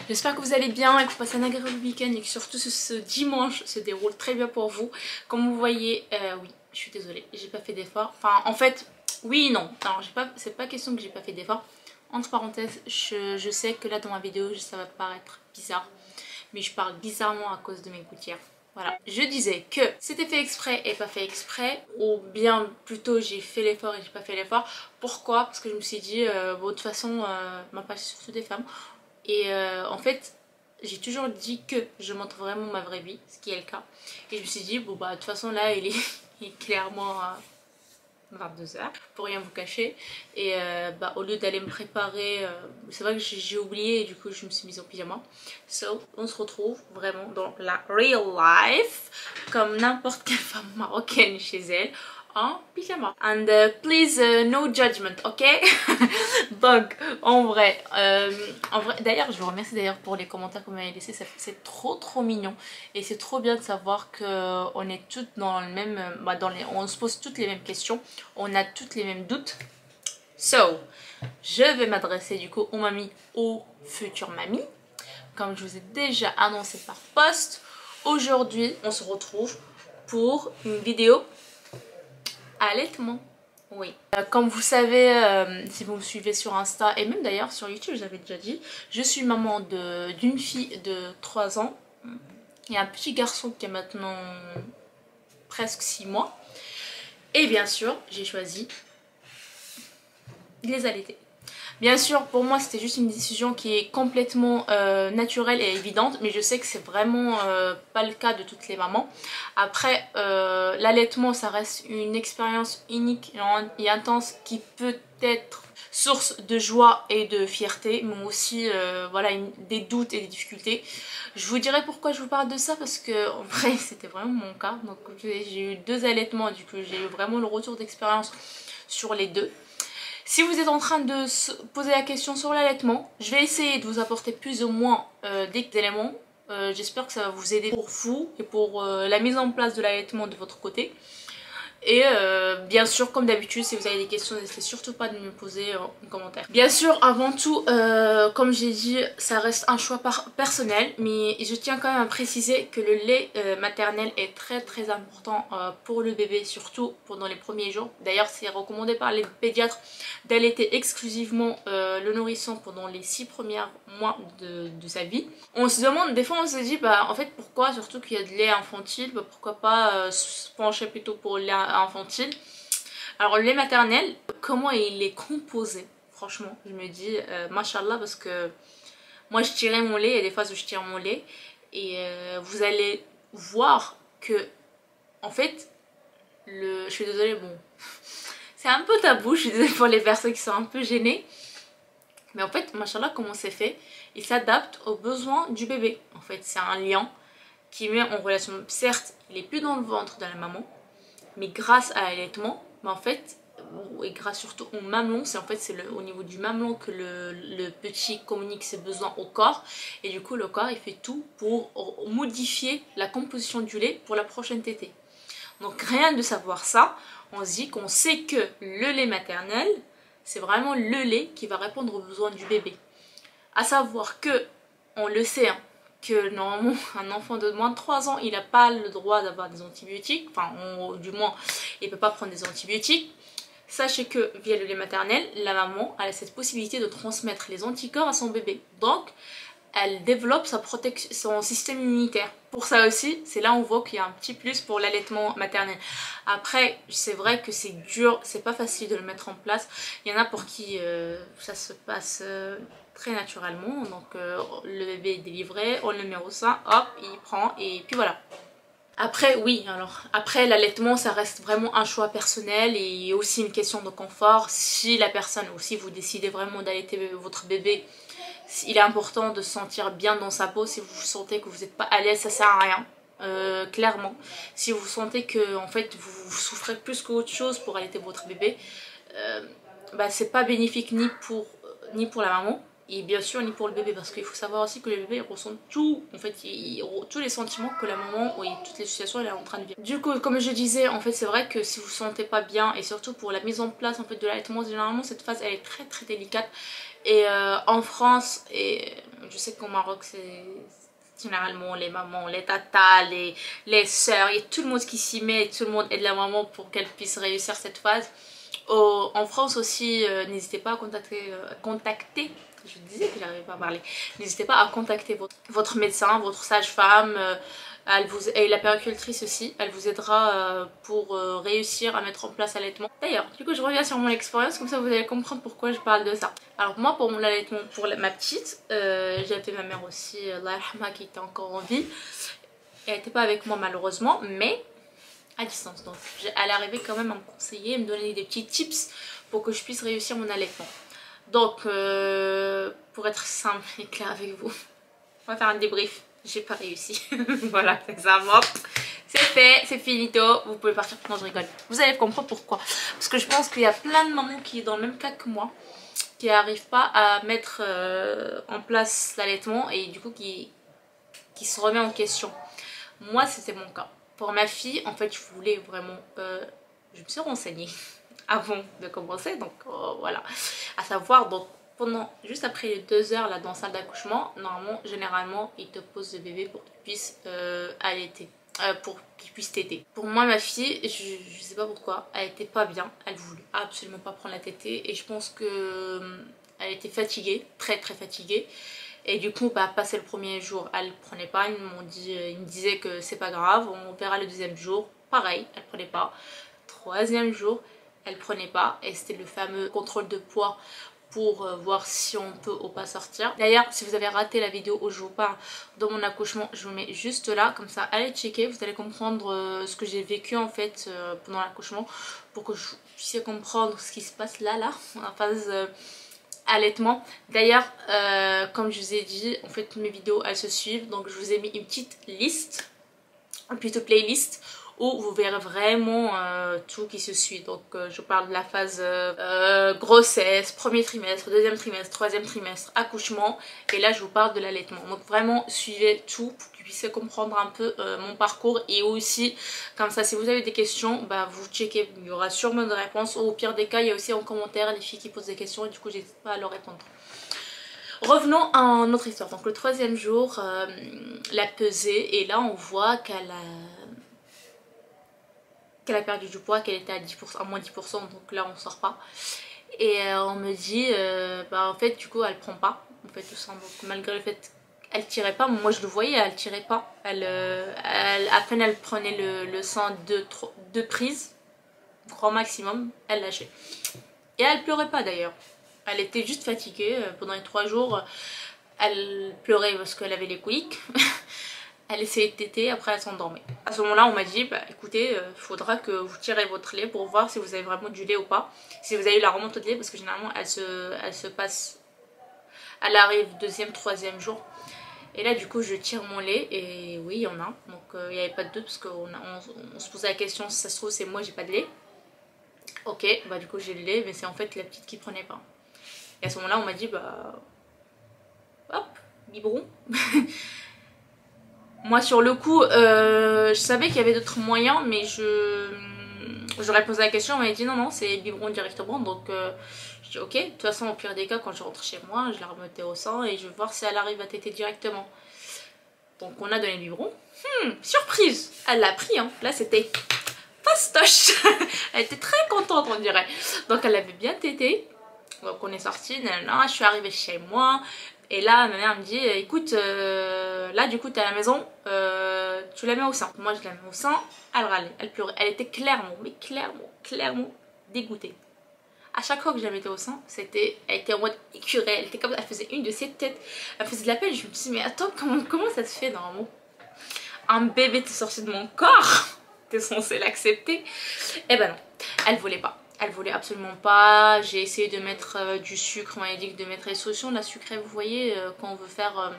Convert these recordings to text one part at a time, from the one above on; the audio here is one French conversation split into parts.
J'espère que vous allez bien et que vous passez un agréable week-end et que surtout ce dimanche se déroule très bien pour vous. Comme vous voyez, oui, je suis désolée, j'ai pas fait d'effort. Enfin, en fait, oui et non. Alors, c'est pas question que j'ai pas fait d'effort. Entre parenthèses, je sais que là dans ma vidéo, ça va paraître bizarre. Mais je parle bizarrement à cause de mes gouttières. Voilà, je disais que c'était fait exprès et pas fait exprès, ou bien plutôt j'ai fait l'effort et j'ai pas fait l'effort. Pourquoi? Parce que je me suis dit, bon, de toute façon, ma page c'est surtout des femmes. Et en fait, j'ai toujours dit que je montre vraiment ma vraie vie, ce qui est le cas. Et je me suis dit, bon bah de toute façon là, il est clairement 22 heures, pour rien vous cacher. Et bah, au lieu d'aller me préparer, c'est vrai que j'ai oublié et du coup je me suis mise en pyjama. So, on se retrouve vraiment dans la real life, comme n'importe quelle femme marocaine chez elle, en pyjama. And please, no judgment, ok? Donc, en vrai, d'ailleurs, je vous remercie d'ailleurs pour les commentaires que vous m'avez laissés. C'est trop mignon. Et c'est trop bien de savoir qu'on est toutes dans le même... Bah, on se pose toutes les mêmes questions. On a toutes les mêmes doutes. So, je vais m'adresser du coup aux mamies, aux futures mamies. Comme je vous ai déjà annoncé par post, aujourd'hui, on se retrouve pour une vidéo allaitement. Oui. Comme vous savez, si vous me suivez sur Insta et même d'ailleurs sur YouTube, j'avais déjà dit, je suis maman d'une fille de 3 ans et un petit garçon qui a maintenant presque 6 mois. Et bien sûr, j'ai choisi de les allaiter. Bien sûr, pour moi, c'était juste une décision qui est complètement naturelle et évidente, mais je sais que c'est vraiment pas le cas de toutes les mamans. Après, l'allaitement, ça reste une expérience unique et intense qui peut être source de joie et de fierté, mais aussi voilà, des doutes et des difficultés. Je vous dirai pourquoi je vous parle de ça, parce que en vrai, c'était vraiment mon cas. Donc, j'ai eu 2 allaitements, du coup, j'ai eu vraiment le retour d'expérience sur les 2. Si vous êtes en train de se poser la question sur l'allaitement, je vais essayer de vous apporter plus ou moins des éléments. J'espère que ça va vous aider pour vous et pour la mise en place de l'allaitement de votre côté. Et bien sûr, comme d'habitude, si vous avez des questions, n'hésitez surtout pas de me poser en commentaire. Bien sûr, avant tout, comme j'ai dit, ça reste un choix personnel, mais je tiens quand même à préciser que le lait maternel est très important pour le bébé, surtout pendant les premiers jours. D'ailleurs, c'est recommandé par les pédiatres d'allaiter exclusivement le nourrisson pendant les 6 premiers mois de sa vie. On se demande, des fois on se dit, bah en fait pourquoi, surtout qu'il y a de lait infantile, bah, pourquoi pas se pencher plutôt pour le lait infantile. Alors le lait maternel, comment il est composé? Franchement, je me dis, machallah, parce que moi je tirais mon lait, et des fois je tire mon lait, et vous allez voir que, en fait, je suis désolée, bon, c'est un peu tabou, je suis désolée pour les personnes qui sont un peu gênées, mais en fait, machallah, comment c'est fait? Il s'adapte aux besoins du bébé. En fait, c'est un lien qui met en relation, certes, il n'est plus dans le ventre de la maman, mais grâce à l'allaitement, mais en fait, et grâce surtout au mamelon, c'est en fait au niveau du mamelon que le petit communique ses besoins au corps, et du coup le corps il fait tout pour modifier la composition du lait pour la prochaine tétée. Donc rien de savoir ça, on se dit qu'on sait que le lait maternel, c'est vraiment le lait qui va répondre aux besoins du bébé. À savoir que, on le sait, hein, que normalement un enfant de moins de 3 ans, il n'a pas le droit d'avoir des antibiotiques, enfin du moins il ne peut pas prendre des antibiotiques. Sachez que via le lait maternel, la maman a cette possibilité de transmettre les anticorps à son bébé. Donc elle développe son système immunitaire. Pour ça aussi, c'est là où on voit qu'il y a un petit plus pour l'allaitement maternel. Après, c'est vrai que c'est dur, c'est pas facile de le mettre en place. Il y en a pour qui ça se passe très naturellement. Donc le bébé est délivré, on le met au sein, hop, il prend et puis voilà. Après oui, alors après l'allaitement ça reste vraiment un choix personnel et aussi une question de confort. Si la personne ou si vous décidez vraiment d'allaiter votre bébé, il est important de se sentir bien dans sa peau. Si vous sentez que vous n'êtes pas à l'aise, ça sert à rien, clairement. Si vous sentez que en fait vous souffrez plus qu'autre chose pour allaiter votre bébé, bah, c'est pas bénéfique ni pour la maman et bien sûr ni pour le bébé, parce qu'il faut savoir aussi que le bébé il ressent tout, en fait tous les sentiments que la maman et toutes les situations elle est en train de vivre. Du coup, comme je disais, en fait c'est vrai que si vous vous sentez pas bien, et surtout pour la mise en place en fait de l'allaitement, généralement cette phase elle est très délicate. Et en France et je sais qu'au Maroc c'est généralement les mamans, les tatas, les sœurs, il y a tout le monde qui s'y met, tout le monde aide la maman pour qu'elle puisse réussir cette phase. En France aussi, n'hésitez pas à contacter, je disais que j'arrivais pas à parler, n'hésitez pas à contacter votre médecin, votre sage-femme, et la puéricultrice aussi, elle vous aidera pour réussir à mettre en place l'allaitement. D'ailleurs, du coup je reviens sur mon expérience, comme ça vous allez comprendre pourquoi je parle de ça. Alors moi pour mon allaitement, pour ma petite, j'ai appelé ma mère aussi, Allah yarhamha, qui était encore en vie. Elle n'était pas avec moi malheureusement, mais à distance. Donc elle est arrivée quand même à me conseiller, me donner des petits tips pour que je puisse réussir mon allaitement. Donc pour être simple et clair avec vous, on va faire un débrief. J'ai pas réussi. Voilà, examen. C'est fait, c'est finito. Vous pouvez partir. Non, je rigole. Vous allez comprendre pourquoi. Parce que je pense qu'il y a plein de mamans qui sont dans le même cas que moi, qui n'arrivent pas à mettre en place l'allaitement et du coup qui se remet en question. Moi, c'était mon cas. Pour ma fille, en fait, je voulais vraiment... je me suis renseignée avant de commencer, donc voilà. À savoir, donc, juste après les 2 heures là, dans la salle d'accouchement, normalement, généralement, ils te posent le bébé pour qu'il puisse allaiter. Pour qu'il puisse téter. Pour moi, ma fille, je sais pas pourquoi, elle était pas bien. Elle voulait absolument pas prendre la tétée. Et je pense que elle était fatiguée, très très fatiguée. Et du coup, bah, passé le premier jour, elle prenait pas. Ils me disaient que c'est pas grave, on verra le deuxième jour. Pareil, elle prenait pas. Troisième jour, elle prenait pas. Et c'était le fameux contrôle de poids pour voir si on peut ou pas sortir. D'ailleurs, si vous avez raté la vidéo où je vous parle de mon accouchement, je vous mets juste là, comme ça allez checker, vous allez comprendre ce que j'ai vécu en fait pendant l'accouchement, pour que je puisse comprendre ce qui se passe là, en phase allaitement. D'ailleurs, comme je vous ai dit, en fait mes vidéos elles se suivent, donc je vous ai mis une petite liste, une petite playlist où vous verrez vraiment tout qui se suit. Donc je parle de la phase grossesse, premier trimestre, deuxième trimestre, troisième trimestre, accouchement, et là je vous parle de l'allaitement. Donc vraiment suivez tout pour que vous puissiez comprendre un peu mon parcours, et aussi comme ça si vous avez des questions, bah, vous checkez, il y aura sûrement des réponses, ou au pire des cas il y a aussi en commentaire les filles qui posent des questions et du coup j'hésite pas à leur répondre. Revenons à notre histoire. Donc le troisième jour, la pesée, et là on voit qu'elle a perdu du poids, qu'elle était à 10%, à moins 10%, donc là on sort pas. Et on me dit, bah en fait du coup elle prend pas, en fait tout ça, donc malgré le fait qu'elle tirait pas, moi je le voyais, elle tirait pas, à peine elle prenait le sein de prise, grand maximum, elle lâchait. Et elle pleurait pas d'ailleurs, elle était juste fatiguée, pendant les 3 jours, elle pleurait parce qu'elle avait les coliques. Elle essayait de téter, après elle s'endormait. À ce moment là on m'a dit, bah écoutez, il faudra que vous tirez votre lait pour voir si vous avez vraiment du lait ou pas. Si vous avez eu la remontée de lait, parce que généralement elle se passe, elle arrive deuxième, troisième jour. Et là du coup je tire mon lait et oui il y en a. Donc il n'y avait pas de doute parce qu'on se posait la question si ça se trouve c'est moi j'ai pas de lait. Ok, bah du coup j'ai le lait, mais c'est en fait la petite qui prenait pas. Et à ce moment là on m'a dit, bah hop, biberon. Moi sur le coup, je savais qu'il y avait d'autres moyens, mais j'aurais posé la question, on m'avait dit non, c'est biberon directement. Donc je dis ok, de toute façon au pire des cas, quand je rentre chez moi, je la remettais au sein et je vais voir si elle arrive à téter directement. Donc on a donné le biberon. Surprise, elle l'a pris, hein. Là c'était fastoche. Elle était très contente on dirait. Donc elle avait bien tété. Donc on est sorti, je suis arrivée chez moi. Et là ma mère me dit, écoute, là du coup t'es à la maison, tu la mets au sein. Moi je la mets au sein, elle râlait, elle pleurait, elle était clairement, mais clairement dégoûtée. À chaque fois que je la mettais au sein, elle était en mode écureuil, elle était comme, elle faisait une de ses têtes, elle faisait de la peine. Je me dis mais attends, comment ça se fait normalement? Un bébé t'est sorti de mon corps, t'es censé l'accepter. Eh ben non, elle voulait pas. Elle voulait absolument pas. J'ai essayé de mettre du sucre. On m'a dit de mettre les solutions de la sucrée. Vous voyez, quand on veut faire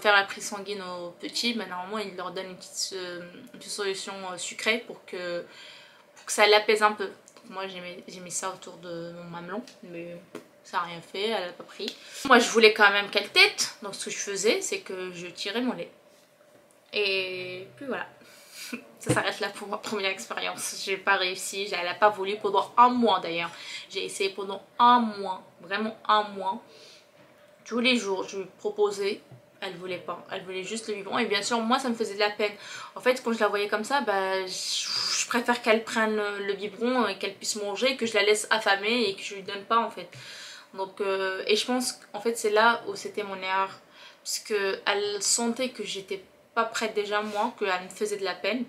la prise sanguine aux petits, ben, normalement ils leur donnent une petite solution sucrée pour que ça l'apaise un peu. Donc moi j'ai mis ça autour de mon mamelon, mais ça n'a rien fait, elle n'a pas pris. Moi je voulais quand même qu'elle tète, donc ce que je faisais c'est que je tirais mon lait. Et puis voilà. Ça s'arrête là pour ma première expérience. J'ai pas réussi, elle n'a pas voulu pendant un mois d'ailleurs. J'ai essayé pendant un mois, vraiment un mois. Tous les jours, je lui proposais, elle voulait pas. Elle voulait juste le biberon. Et bien sûr, moi, ça me faisait de la peine. En fait, quand je la voyais comme ça, bah, je préfère qu'elle prenne le biberon et qu'elle puisse manger, que je la laisse affamée et que je lui donne pas en fait. Donc, et je pense qu'en fait, c'est là où c'était mon erreur. Parce qu'elle sentait que j'étais pas prête déjà moi, qu'elle me faisait de la peine.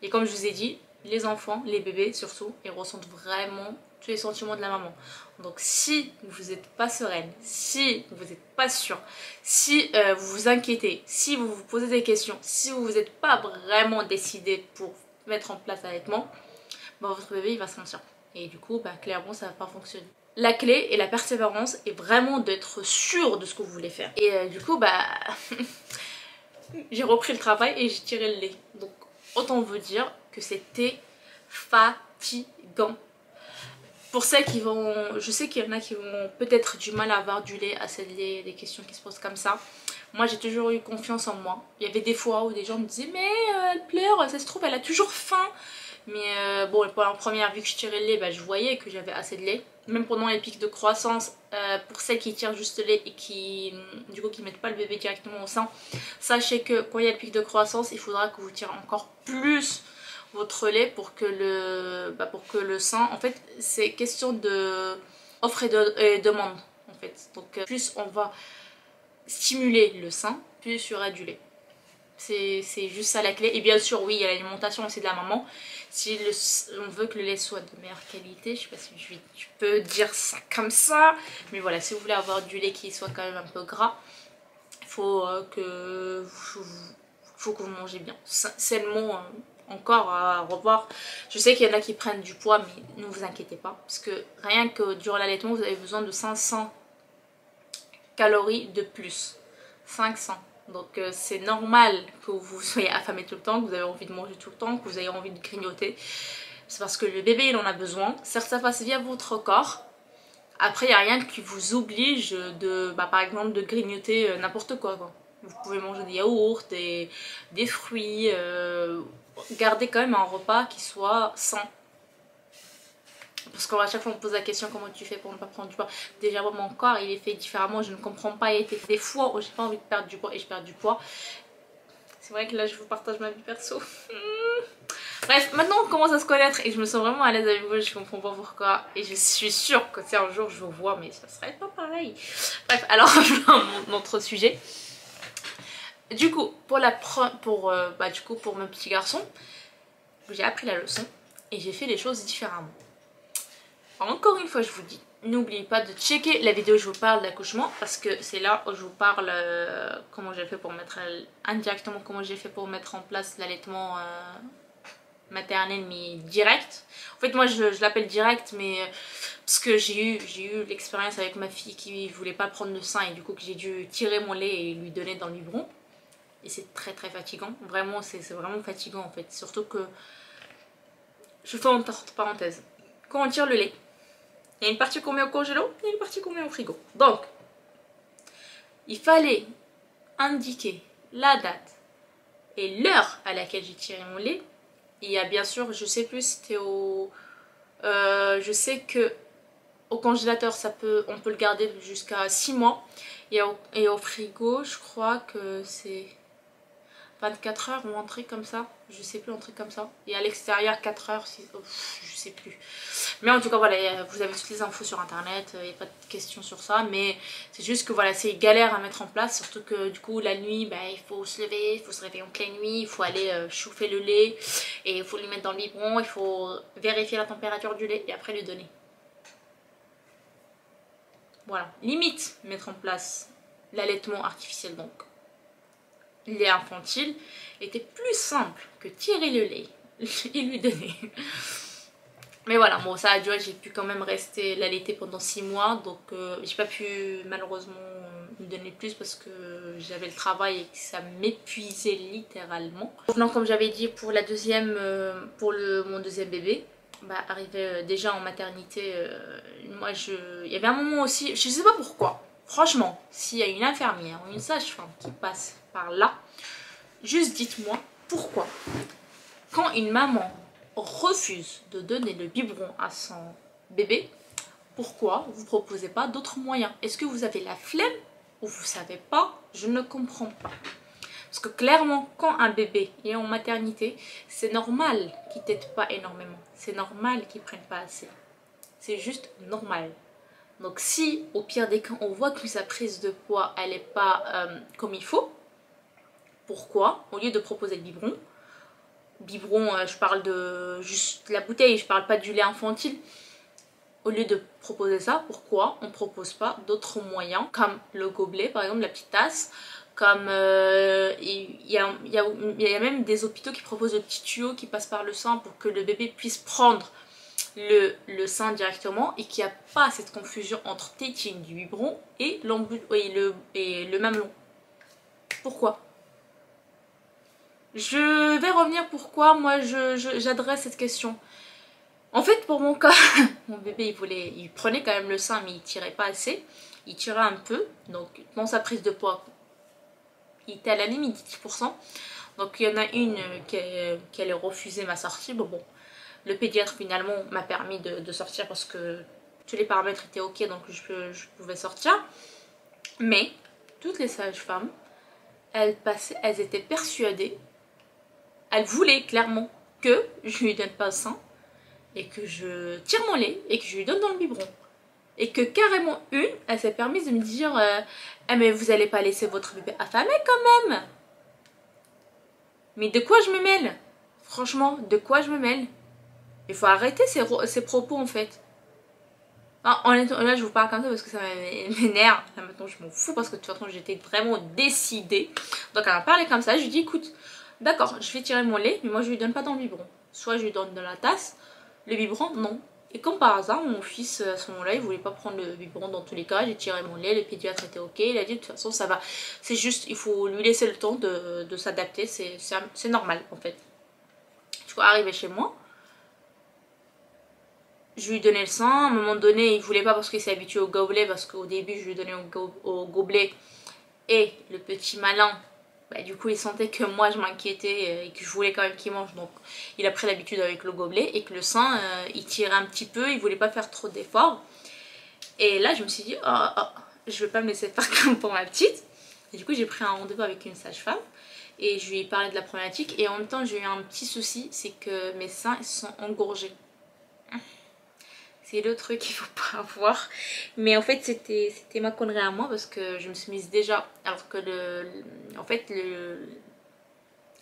Et comme je vous ai dit, les enfants, les bébés surtout, ils ressentent vraiment tous les sentiments de la maman. Donc si vous n'êtes pas sereine, si vous n'êtes pas sûre, si vous vous inquiétez, si vous vous posez des questions, si vous n'êtes pas vraiment décidé pour mettre en place l'allaitement, bah, votre bébé il va se mentir. Et du coup, bah, clairement, ça ne va pas fonctionner. La clé et la persévérance est vraiment d'être sûr de ce que vous voulez faire. Et du coup, bah, j'ai repris le travail et j'ai tiré le lait. Donc autant vous dire que c'était fatigant. Pour celles qui vont, je sais qu'il y en a qui vont peut-être du mal à avoir du lait, assez de lait, des questions qui se posent comme ça. Moi j'ai toujours eu confiance en moi. Il y avait des fois où des gens me disaient mais elle pleure, ça se trouve elle a toujours faim. Mais bon, pour la première, vu que je tirais le lait, bah, je voyais que j'avais assez de lait. Même pendant les pics de croissance, pour celles qui tirent juste le lait et qui du coup qui mettent pas le bébé directement au sein, sachez que quand il y a le pic de croissance, il faudra que vous tirez encore plus votre lait pour que le sein, en fait c'est question de offre et demande en fait. Donc plus on va stimuler le sein, plus il y aura du lait. C'est juste ça la clé. Et bien sûr oui, il y a l'alimentation aussi de la maman. Si on veut que le lait soit de meilleure qualité, je sais pas si je peux dire ça comme ça, mais voilà, si vous voulez avoir du lait qui soit quand même un peu gras, il faut que vous mangez bien. C'est le mot encore à revoir. Je sais qu'il y en a qui prennent du poids, mais ne vous inquiétez pas, parce que rien que durant l'allaitement, vous avez besoin de 500 calories de plus. 500. Donc c'est normal que vous soyez affamé tout le temps, que vous avez envie de manger tout le temps, que vous ayez envie de grignoter. C'est parce que le bébé il en a besoin. Certes ça passe via votre corps. Après il n'y a rien qui vous oblige de, par exemple de grignoter n'importe quoi. Vous pouvez manger des yaourts, des fruits. Gardez quand même un repas qui soit sain. Parce qu'à chaque fois on me pose la question comment tu fais pour ne pas prendre du poids. Déjà moi mon corps il est fait différemment, je ne comprends pas. Il y a des fois où j'ai pas envie de perdre du poids et je perds du poids. C'est vrai que là je vous partage ma vie perso. Bref, maintenant on commence à se connaître et je me sens vraiment à l'aise avec vous, je comprends pas pourquoi. Et je suis sûre que si un jour je vous vois, mais ça serait pas pareil. Bref, alors mon autre sujet. Du coup, pour mon petit garçon, j'ai appris la leçon et j'ai fait les choses différemment. Encore une fois je vous dis, n'oubliez pas de checker la vidéo où je vous parle d'accouchement, parce que c'est là où je vous parle comment j'ai fait pour mettre indirectement comment j'ai fait pour mettre en place l'allaitement maternel mais direct. En fait moi je l'appelle direct, mais parce que j'ai eu l'expérience avec ma fille qui voulait pas prendre le sein et du coup que j'ai dû tirer mon lait et lui donner dans le biberon. Et c'est très fatigant, vraiment c'est vraiment fatigant en fait. Surtout que, je fais entre parenthèses, quand on tire le lait, il y a une partie qu'on met au congélo et une partie qu'on met au frigo. Donc, il fallait indiquer la date et l'heure à laquelle j'ai tiré mon lait. Il y a bien sûr, je sais plus, c'était au... je sais que au congélateur, on peut le garder jusqu'à 6 mois. Et au frigo, je crois que c'est 24 heures ou un truc comme ça. Je sais plus, un truc comme ça. Et à l'extérieur, 4 heures, je sais plus. Mais en tout cas, voilà, vous avez toutes les infos sur internet, il n'y a pas de questions sur ça. Mais c'est juste que voilà, c'est galère à mettre en place. Surtout que du coup, la nuit, il faut se lever, il faut se réveiller en pleine nuit, il faut aller chauffer le lait. Et il faut le mettre dans le biberon, il faut vérifier la température du lait et après lui donner. Voilà, limite mettre en place l'allaitement artificiel, donc lait infantile, était plus simple que tirer le lait et lui donner. Mais voilà, bon ça a duré, j'ai pu quand même rester l'allaiter pendant 6 mois, donc j'ai pas pu malheureusement lui donner plus parce que j'avais le travail et que ça m'épuisait littéralement. Donc comme j'avais dit pour la deuxième, mon deuxième bébé, arrivé déjà en maternité, moi il y avait un moment aussi, je sais pas pourquoi, franchement, s'il y a une infirmière ou une sage-femme qui passe par là, juste dites-moi pourquoi quand une maman refuse de donner le biberon à son bébé, pourquoi vous ne proposez pas d'autres moyens? Est-ce que vous avez la flemme ou vous ne savez pas? Je ne comprends pas. Parce que clairement, quand un bébé est en maternité, c'est normal qu'il ne tète pas énormément. C'est normal qu'il ne prenne pas assez. C'est juste normal. Donc si, au pire des cas, on voit que sa prise de poids, elle n'est pas comme il faut, pourquoi, au lieu de proposer le biberon, je parle de juste la bouteille, je parle pas du lait infantile, au lieu de proposer ça, pourquoi on ne propose pas d'autres moyens, comme le gobelet, par exemple, la petite tasse, comme il y a même des hôpitaux qui proposent de petits tuyaux qui passent par le sein pour que le bébé puisse prendre le sein directement et qu'il n'y a pas cette confusion entre tétine du biberon et le mamelon. Pourquoi? Je vais revenir pourquoi moi j'adresse cette question. En fait, pour mon cas, mon bébé il prenait quand même le sein mais il tirait pas assez. Il tirait un peu, donc dans sa prise de poids, il était à la limite 10%. Donc il y en a une qui allait refuser ma sortie. Bon, le pédiatre finalement m'a permis de sortir parce que tous les paramètres étaient ok, donc je pouvais sortir. Mais toutes les sages-femmes, elles étaient persuadées, elles voulaient clairement que je lui donne pas le sein et que je tire mon lait et que je lui donne dans le biberon. Et que carrément une, elle s'est permise de me dire ah mais vous allez pas laisser votre bébé affamé quand même. Mais de quoi je me mêle? Franchement, de quoi je me mêle? Il faut arrêter ces propos en fait. Ah, honnêtement, là je vous parle comme ça parce que ça m'énerve. Là maintenant je m'en fous parce que de toute façon j'étais vraiment décidée. Donc elle m'a parlé comme ça, je lui dis écoute, d'accord, je vais tirer mon lait, mais moi je lui donne pas dans le biberon. Soit je lui donne dans la tasse, le biberon non. Et comme par hasard, mon fils à ce moment-là, il voulait pas prendre le biberon dans tous les cas. J'ai tiré mon lait, le pédiatre était ok. Il a dit de toute façon ça va. C'est juste, il faut lui laisser le temps de s'adapter. C'est normal en fait. Je suis arrivée chez moi. Je lui donnais le sein. À un moment donné, il voulait pas parce qu'il s'est habitué au gobelet. Parce qu'au début, je lui donnais au gobelet. Et le petit malin, bah, du coup il sentait que moi je m'inquiétais et que je voulais quand même qu'il mange, donc il a pris l'habitude avec le gobelet et que le sein il tirait un petit peu, il voulait pas faire trop d'efforts. Et là je me suis dit je vais pas me laisser faire comme pour ma petite. Et du coup j'ai pris un rendez-vous avec une sage-femme et je lui ai parlé de la problématique et en même temps j'ai eu un petit souci, c'est que mes seins ils sont engorgés. C'est le truc qu'il faut pas avoir. Mais en fait c'était ma connerie à moi parce que je me suis mise déjà, alors que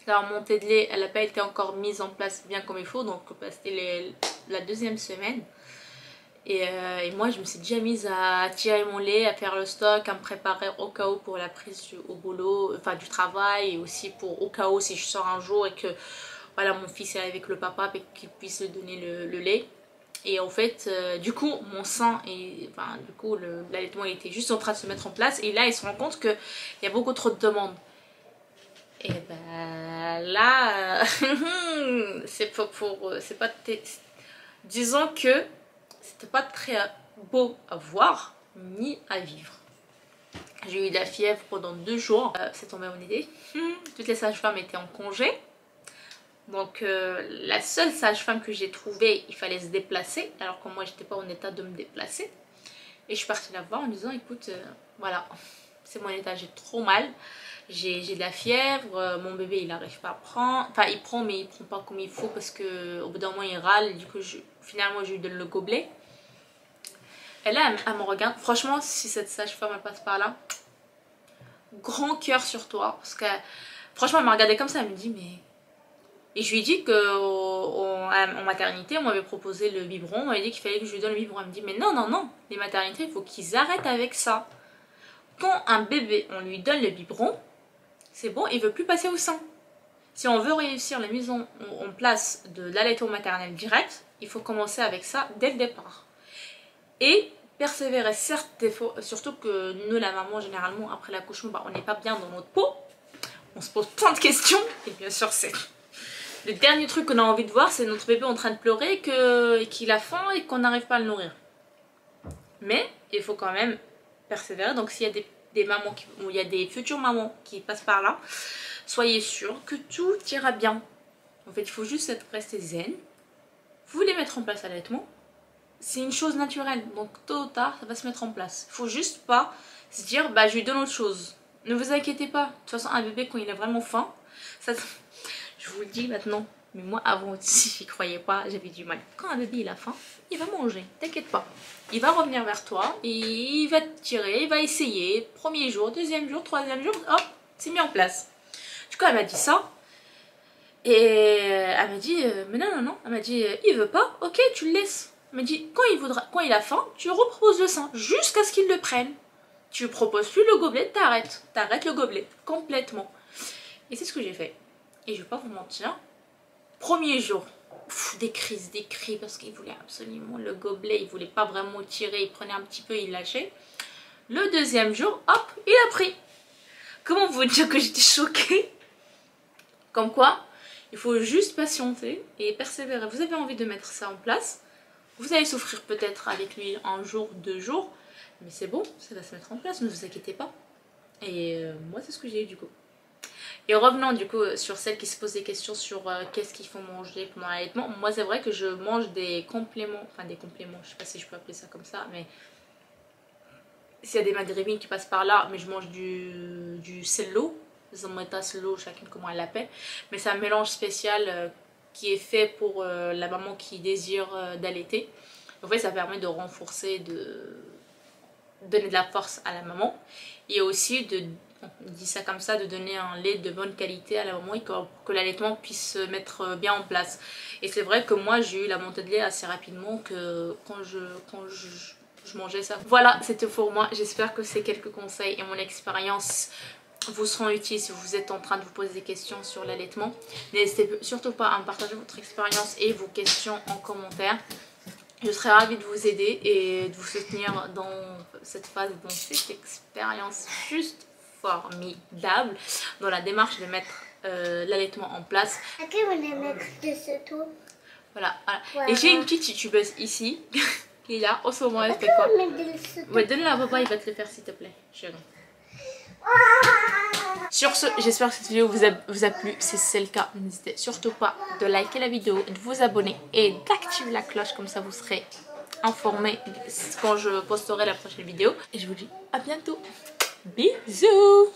la remontée de lait elle n'a pas été encore mise en place bien comme il faut. Donc c'était la deuxième semaine. Et moi je me suis déjà mise à tirer mon lait, à faire le stock, à me préparer au cas où pour la prise au boulot, enfin du travail. Et aussi pour au cas où si je sors un jour et que voilà mon fils est avec le papa et qu'il puisse lui donner le lait. Et en fait, du coup, mon sein, du coup, l'allaitement était juste en train de se mettre en place. Et là, il se rend compte qu'il y a beaucoup trop de demandes. Et ben là, c'est pas disons que c'était pas très beau à voir ni à vivre. J'ai eu de la fièvre pendant 2 jours. C'est tombé en été. Toutes les sages-femmes étaient en congé. Donc la seule sage-femme que j'ai trouvée, il fallait se déplacer, alors que moi j'étais pas en état de me déplacer. Et je suis partie la voir en disant écoute, voilà, c'est mon état, j'ai trop mal, j'ai de la fièvre, mon bébé il n'arrive pas à prendre, enfin il prend mais il prend pas comme il faut parce que au bout d'un moment il râle, et du coup finalement je lui donne le gobelet. Et là elle me regarde, franchement si cette sage-femme elle passe par là, grand cœur sur toi, parce que franchement elle m'a regardé comme ça, elle me dit mais... Et je lui ai dit qu'en maternité, on m'avait proposé le biberon, on m'avait dit qu'il fallait que je lui donne le biberon. Elle me dit, mais non, non, non, les maternités, il faut qu'ils arrêtent avec ça. Quand un bébé, on lui donne le biberon, c'est bon, il ne veut plus passer au sein. Si on veut réussir la mise en place de l'allaitement maternel direct, il faut commencer avec ça dès le départ. Et persévérer, certes, des fois, surtout que nous, la maman, généralement, après l'accouchement, bah, on n'est pas bien dans notre peau. On se pose plein de questions, et bien sûr, c'est... Le dernier truc qu'on a envie de voir, c'est notre bébé en train de pleurer et qu'il a faim et qu'on n'arrive pas à le nourrir. Mais il faut quand même persévérer. Donc s'il y a des mamans, il y a des futures mamans qui passent par là, soyez sûrs que tout ira bien. En fait, il faut juste rester zen. Vous voulez mettre en place l'allaitement, c'est une chose naturelle. Donc tôt ou tard, ça va se mettre en place. Il faut juste pas se dire, bah je lui donne autre chose. Ne vous inquiétez pas. De toute façon, un bébé, quand il a vraiment faim, ça, je vous le dis maintenant. Mais moi, avant aussi, j'y croyais pas, j'avais du mal. Quand un bébé il a faim, il va manger, t'inquiète pas. Il va revenir vers toi et il va te tirer, il va essayer. Premier jour, deuxième jour, troisième jour, hop, c'est mis en place. Du coup, elle m'a dit ça. Et elle m'a dit, mais non. Elle m'a dit, il veut pas, ok, tu le laisses. Elle m'a dit, quand il a faim, tu reproposes le sein jusqu'à ce qu'il le prenne. Tu proposes plus le gobelet, t'arrêtes. T'arrêtes le gobelet, complètement. Et c'est ce que j'ai fait. Et je vais pas vous mentir. Premier jour, des cris parce qu'il voulait absolument le gobelet, il voulait pas vraiment tirer, il prenait un petit peu, il lâchait. Le deuxième jour, hop, il a pris. Comment vous dire que j'étais choquée? Comme quoi, il faut juste patienter et persévérer. Vous avez envie de mettre ça en place, vous allez souffrir peut-être avec lui un jour, 2 jours, mais c'est bon, ça va se mettre en place, ne vous inquiétez pas. Et moi c'est ce que j'ai eu du coup. Et revenons du coup sur celles qui se posent des questions sur qu'est-ce qu'il faut manger pendant l'allaitement. Moi c'est vrai que je mange des compléments, enfin des compléments, je sais pas si je peux appeler ça comme ça, mais s'il y a des maghrébines qui passent par là, mais je mange du sello, zometa sello, chacune comment elle l'appelle, mais c'est un mélange spécial qui est fait pour la maman qui désire d'allaiter. En fait ça permet de renforcer, de donner de la force à la maman et aussi de, on dit ça comme ça, de donner un lait de bonne qualité à la maman et que l'allaitement puisse se mettre bien en place. Et c'est vrai que moi j'ai eu la montée de lait assez rapidement que quand je mangeais ça. Voilà, c'était pour moi. J'espère que ces quelques conseils et mon expérience vous seront utiles si vous êtes en train de vous poser des questions sur l'allaitement. N'hésitez surtout pas à me partager votre expérience et vos questions en commentaire. Je serais ravie de vous aider et de vous soutenir dans cette phase, dans cette expérience juste formidable, dans la démarche de mettre l'allaitement en place. À qui on va mettre de ce tout? Voilà. Voilà. Et j'ai une petite youtubeuse ici, qui est là, en ce moment elle fait quoi? Ouais, donne-la à papa, il va te le faire s'il te plaît, chérie. Sur ce, j'espère que cette vidéo vous a plu. Si c'est le cas, n'hésitez surtout pas de liker la vidéo, de vous abonner et d'activer la cloche, comme ça vous serez informés quand je posterai la prochaine vidéo. Et je vous dis à bientôt. Bisous.